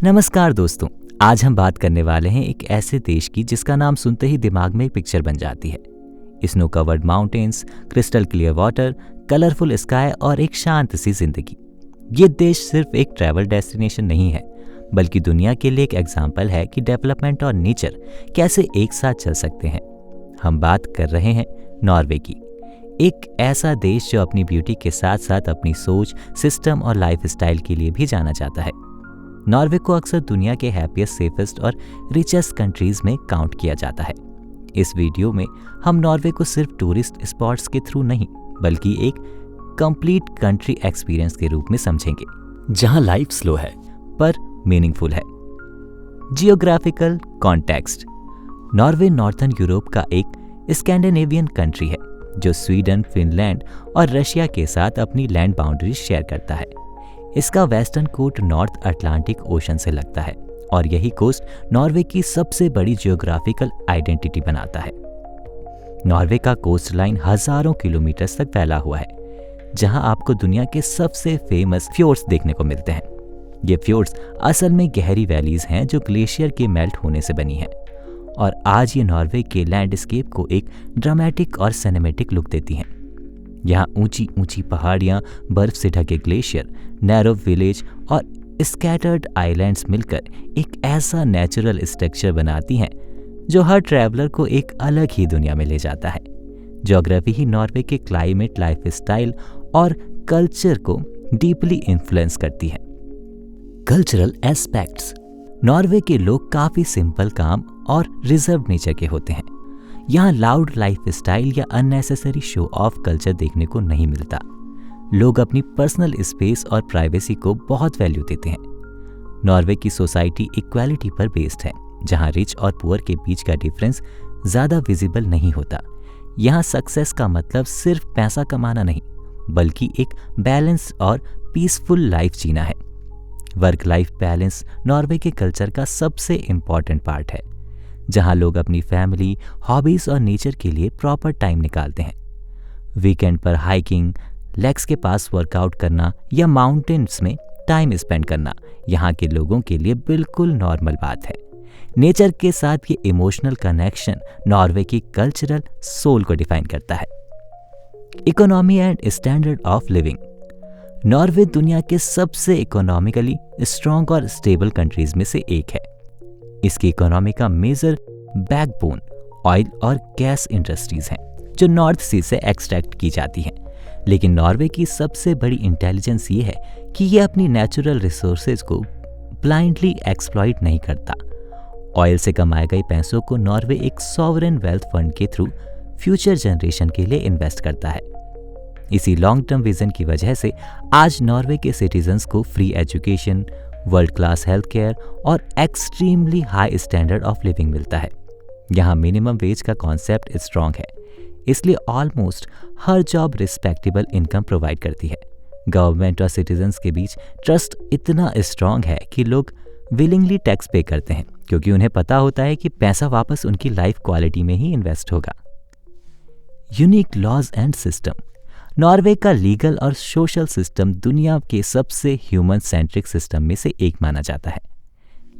नमस्कार दोस्तों। आज हम बात करने वाले हैं एक ऐसे देश की जिसका नाम सुनते ही दिमाग में एक पिक्चर बन जाती है। Snow covered mountains, crystal clear water, colourful sky और एक शांत सी जिंदगी। ये देश सिर्फ एक ट्रैवल डेस्टिनेशन नहीं है, बल्कि दुनिया के लिए एक एग्जाम्पल है कि डेवलपमेंट और नेचर कैसे एक साथ चल सकते हैं। हम बात कर रहे हैं नॉर्वे की, एक ऐसा देश जो अपनी ब्यूटी के साथ साथ अपनी सोच, सिस्टम और लाइफ स्टाइल के लिए भी जाना जाता है। नॉर्वे को अक्सर दुनिया के हैप्पीएस्ट, सेफेस्ट और रिचेस्ट कंट्रीज में काउंट किया जाता है। इस वीडियो में हम नॉर्वे को सिर्फ टूरिस्ट स्पॉट्स के थ्रू नहीं, बल्कि एक कंप्लीट कंट्री एक्सपीरियंस के रूप में समझेंगे, जहां लाइफ स्लो है पर मीनिंगफुल है। Geographical context. Norway northern Europe का एक स्कैंडिनेवियन कंट्री है जो स्वीडन, फिनलैंड और रशिया के साथ अपनी लैंड बाउंड्रीज शेयर करता है। इसका western coast North Atlantic Ocean से लगता है और यही कोस्ट नॉर्वे की सबसे बड़ी जियोग्राफिकल आइडेंटिटी बनाता है। नॉर्वे का कोस्ट लाइन हजारों किलोमीटर तक फैला हुआ है, जहां आपको दुनिया के सबसे फेमस फ्योर्ड्स देखने को मिलते हैं। ये फ्योर्ड्स असल में गहरी वैलीज हैं जो ग्लेशियर के मेल्ट होने से बनी हैं, और आज ये नॉर्वे के लैंडस्केप को एक ड्रामेटिक और सिनेमैटिक लुक देती हैं। यहाँ ऊंची ऊंची पहाड़ियाँ, बर्फ से ढके ग्लेशियर, नैरो विलेज और स्कैटर्ड आइलैंड्स मिलकर एक ऐसा नेचुरल स्ट्रक्चर बनाती हैं जो हर ट्रैवलर को एक अलग ही दुनिया में ले जाता है। ज्योग्राफी ही नॉर्वे के क्लाइमेट, लाइफ स्टाइल और कल्चर को डीपली इन्फ्लुएंस करती है। Cultural aspects. नॉर्वे के लोग काफ़ी सिंपल, काम और रिजर्व नेचर के होते हैं। यहाँ लाउड लाइफ स्टाइल या अननेसेसरी शो ऑफ कल्चर देखने को नहीं मिलता। लोग अपनी पर्सनल स्पेस और प्राइवेसी को बहुत वैल्यू देते हैं। नॉर्वे की सोसाइटी इक्वालिटी पर बेस्ड है, जहाँ रिच और पुअर के बीच का डिफरेंस ज़्यादा विजिबल नहीं होता। यहाँ सक्सेस का मतलब सिर्फ पैसा कमाना नहीं, बल्कि एक बैलेंस और पीसफुल लाइफ जीना है। वर्क लाइफ बैलेंस नॉर्वे के कल्चर का सबसे इम्पॉर्टेंट पार्ट है, जहां लोग अपनी फैमिली, हॉबीज और नेचर के लिए प्रॉपर टाइम निकालते हैं। वीकेंड पर हाइकिंग, लेक्स के पास वर्कआउट करना या माउंटेन्स में टाइम स्पेंड करना यहाँ के लोगों के लिए बिल्कुल नॉर्मल बात है। नेचर के साथ ये इमोशनल कनेक्शन नॉर्वे की कल्चरल सोल को डिफाइन करता है। Economy and standard of living. Norway दुनिया के सबसे इकोनॉमिकली स्ट्रॉन्ग और स्टेबल कंट्रीज में से एक है। इसकी इकोनॉमी का मेजर बैकबोन ऑयल और गैस इंडस्ट्रीज हैं, जो नॉर्थ सी से एक्सट्रैक्ट की जाती हैं। लेकिन नॉर्वे की सबसे बड़ी इंटेलिजेंस ये है कि ये अपनी नेचुरल रिसोर्सेज को ब्लाइंडली एक्सप्लॉइट नहीं करता। ऑयल से कमाए गए पैसों को नॉर्वे एक सॉवरेन वेल्थ फंड के थ्रू फ्यूचर जनरेशन के लिए इन्वेस्ट करता है। इसी लॉन्ग टर्म विजन की वजह से आज नॉर्वे के सिटीजन्स को free education, world class health care और extremely high standard of living मिलता है। यहाँ मिनिमम वेज का कॉन्सेप्ट स्ट्रॉन्ग है, इसलिए ऑलमोस्ट हर जॉब रिस्पेक्टेबल इनकम प्रोवाइड करती है। गवर्नमेंट और सिटीजन्स के बीच ट्रस्ट इतना स्ट्रॉन्ग है कि लोग विलिंगली टैक्स पे करते हैं, क्योंकि उन्हें पता होता है कि पैसा वापस उनकी लाइफ क्वालिटी में ही इन्वेस्ट होगा। Unique laws and system. Norway का लीगल और सोशल सिस्टम दुनिया के सबसे ह्यूमन सेंट्रिक सिस्टम में से एक माना जाता है।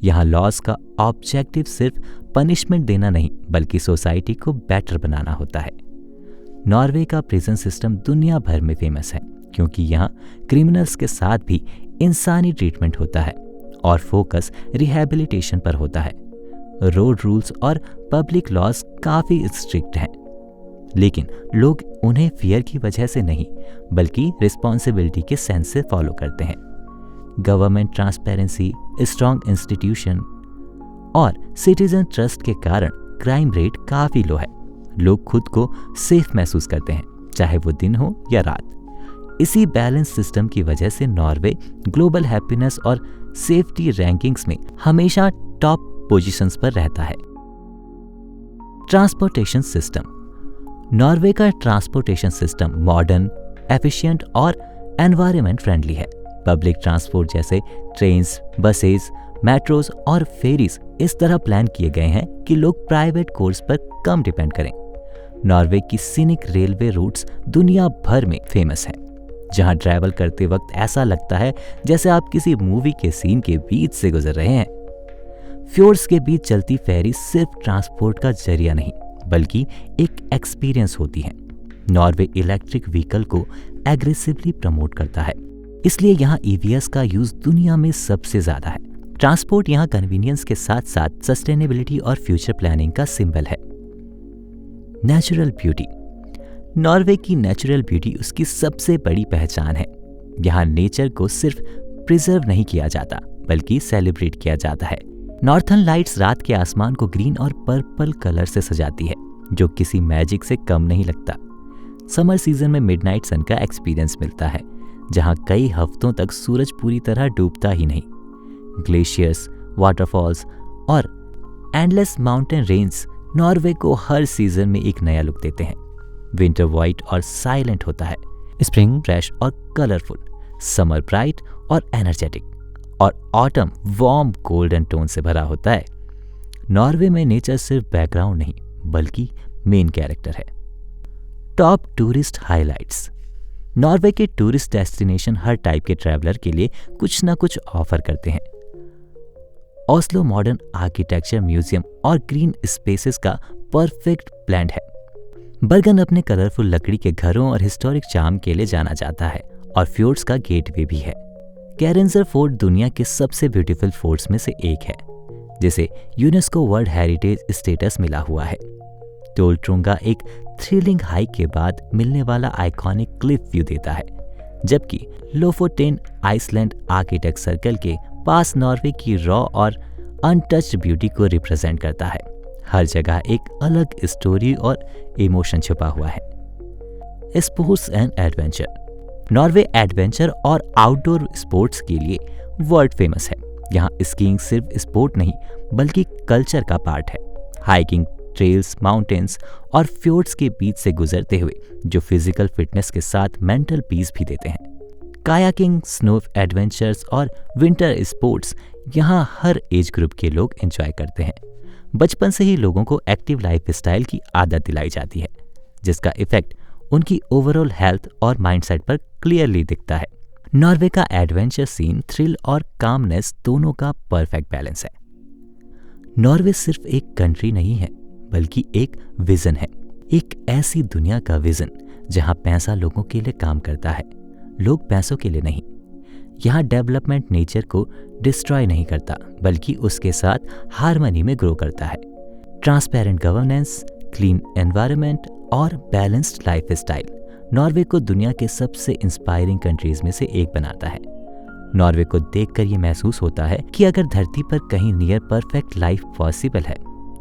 यहाँ लॉज का ऑब्जेक्टिव सिर्फ पनिशमेंट देना नहीं, बल्कि सोसाइटी को बेटर बनाना होता है। नॉर्वे का प्रिजन सिस्टम दुनिया भर में फेमस है, क्योंकि यहाँ क्रिमिनल्स के साथ भी इंसानी ट्रीटमेंट होता है और फोकस रिहैबिलिटेशन पर होता है। रोड रूल्स और पब्लिक लॉज काफ़ी स्ट्रिक्ट हैं, लेकिन लोग उन्हें फियर की वजह से नहीं, बल्कि रिस्पॉन्सिबिलिटी के सेंस से फॉलो करते हैं। गवर्नमेंट ट्रांसपेरेंसी, स्ट्रॉन्ग इंस्टीट्यूशन और सिटीजन ट्रस्ट के कारण क्राइम रेट काफ़ी लो है। लोग खुद को सेफ महसूस करते हैं, चाहे वो दिन हो या रात। इसी बैलेंस सिस्टम की वजह से नॉर्वे ग्लोबल हैप्पीनेस और सेफ्टी रैंकिंग्स में हमेशा टॉप पोजीशंस पर रहता है। Transportation system. नॉर्वे का ट्रांसपोर्टेशन सिस्टम मॉडर्न, एफिशिएंट और एनवायरनमेंट फ्रेंडली है। पब्लिक ट्रांसपोर्ट जैसे ट्रेन्स, बसेस, मेट्रोज और फेरीज इस तरह प्लान किए गए हैं कि लोग प्राइवेट कोर्स पर कम डिपेंड करें। नॉर्वे की सीनिक रेलवे रूट्स दुनिया भर में फेमस हैं। जहां ट्रैवल करते वक्त ऐसा लगता है जैसे आप किसी मूवी के सीन के बीच से गुजर रहे हैं। फ्योर्ड्स के बीच चलती फेरी सिर्फ ट्रांसपोर्ट का जरिया नहीं बल्कि एक एक्सपीरियंस होती है। नॉर्वे इलेक्ट्रिक व्हीकल को एग्रेसिवली प्रमोट करता है, इसलिए यहाँ ईवीएस का यूज दुनिया में सबसे ज्यादा है। ट्रांसपोर्ट यहाँ कन्वीनियंस के साथ साथ सस्टेनेबिलिटी और फ्यूचर प्लानिंग का सिंबल है। Natural beauty. नॉर्वे की नेचुरल ब्यूटी उसकी सबसे बड़ी पहचान है। यहाँ नेचर को सिर्फ प्रिजर्व नहीं किया जाता बल्कि सेलिब्रेट किया जाता है। नॉर्थर्न लाइट्स रात के आसमान को ग्रीन और पर्पल कलर से सजाती है, जो किसी मैजिक से कम नहीं लगता। समर सीजन में मिडनाइट सन का एक्सपीरियंस मिलता है, जहां कई हफ्तों तक सूरज पूरी तरह डूबता ही नहीं। ग्लेशियर्स, वाटरफॉल्स और एंडलेस माउंटेन रेंज नॉर्वे को हर सीजन में एक नया लुक देते हैं। विंटर वाइट और साइलेंट होता है, स्प्रिंग फ्रेश और कलरफुल, समर ब्राइट और एनर्जेटिक, और ऑटम वार्म गोल्डन टोन से भरा होता है। नॉर्वे में नेचर सिर्फ बैकग्राउंड नहीं बल्कि मेन कैरेक्टर है। Top tourist highlights. नॉर्वे के टूरिस्ट डेस्टिनेशन हर टाइप के ट्रैवलर के लिए कुछ ना कुछ ऑफर करते हैं। ओस्लो मॉडर्न आर्किटेक्चर, म्यूजियम और ग्रीन स्पेसेस का परफेक्ट ब्लेंड है। बर्गन अपने कलरफुल लकड़ी के घरों और हिस्टोरिक चार्म के लिए जाना जाता है और फ्योर्ड्स का गेटवे भी है। कैरेंजर फोर्ट दुनिया के सबसे ब्यूटीफुल फोर्ट्स में से एक है, जिसे यूनेस्को वर्ल्ड हेरिटेज स्टेटस मिला हुआ है। टोल्ट्रुंगा एक थ्रिलिंग हाइक के बाद मिलने वाला आइकॉनिक क्लिफ व्यू देता है, जबकि लोफोटेन आइसलैंड आर्किटेक्ट सर्कल के पास नॉर्वे की रॉ और अनटच्ड ब्यूटी को रिप्रेजेंट करता है। हर जगह एक अलग स्टोरी और इमोशन छुपा हुआ है। Sports and adventure. Norway adventure और आउटडोर स्पोर्ट्स के लिए वर्ल्ड फेमस है। यहाँ स्कीइंग सिर्फ स्पोर्ट नहीं बल्कि कल्चर का पार्ट है। हाइकिंग, ट्रेल्स, माउंटेन्स और फ्योर्ड्स के बीच से गुजरते हुए जो फिजिकल फिटनेस के साथ मेंटल पीस भी देते हैं। कायाकिंग, स्नो एडवेंचर्स और विंटर स्पोर्ट्स यहाँ हर एज ग्रुप के लोग एंजॉय करते हैं। बचपन से ही लोगों को एक्टिव लाइफ स्टाइल की आदत दिलाई जाती है, जिसका इफेक्ट उनकी ओवरऑल हेल्थ और माइंडसेट पर क्लियरली दिखता है। नॉर्वे का एडवेंचर सीन थ्रिल और कामनेस दोनों का परफेक्ट बैलेंस है। नॉर्वे सिर्फ एक कंट्री नहीं है बल्कि एक विजन है, एक ऐसी दुनिया का विजन जहां पैसा लोगों के लिए काम करता है, लोग पैसों के लिए नहीं। यहाँ डेवलपमेंट नेचर को डिस्ट्रॉय नहीं करता बल्कि उसके साथ हार्मनी में ग्रो करता है। ट्रांसपेरेंट गवर्नेंस, क्लीन एनवायरनमेंट और बैलेंस्ड लाइफ स्टाइल नॉर्वे को दुनिया के सबसे इंस्पायरिंग कंट्रीज में से एक बनाता है। नॉर्वे को देखकर ये महसूस होता है कि अगर धरती पर कहीं नियर परफेक्ट लाइफ पॉसिबल है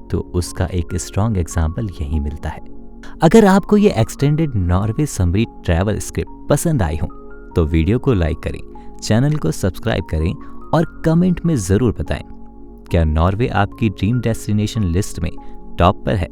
तो उसका एक स्ट्रॉन्ग एग्जाम्पल यहीं मिलता है। अगर आपको ये extended Norway summary travel script पसंद आई हो तो वीडियो को लाइक करें, चैनल को सब्सक्राइब करें और कमेंट में ज़रूर बताएं क्या नॉर्वे आपकी ड्रीम डेस्टिनेशन लिस्ट में टॉप पर है।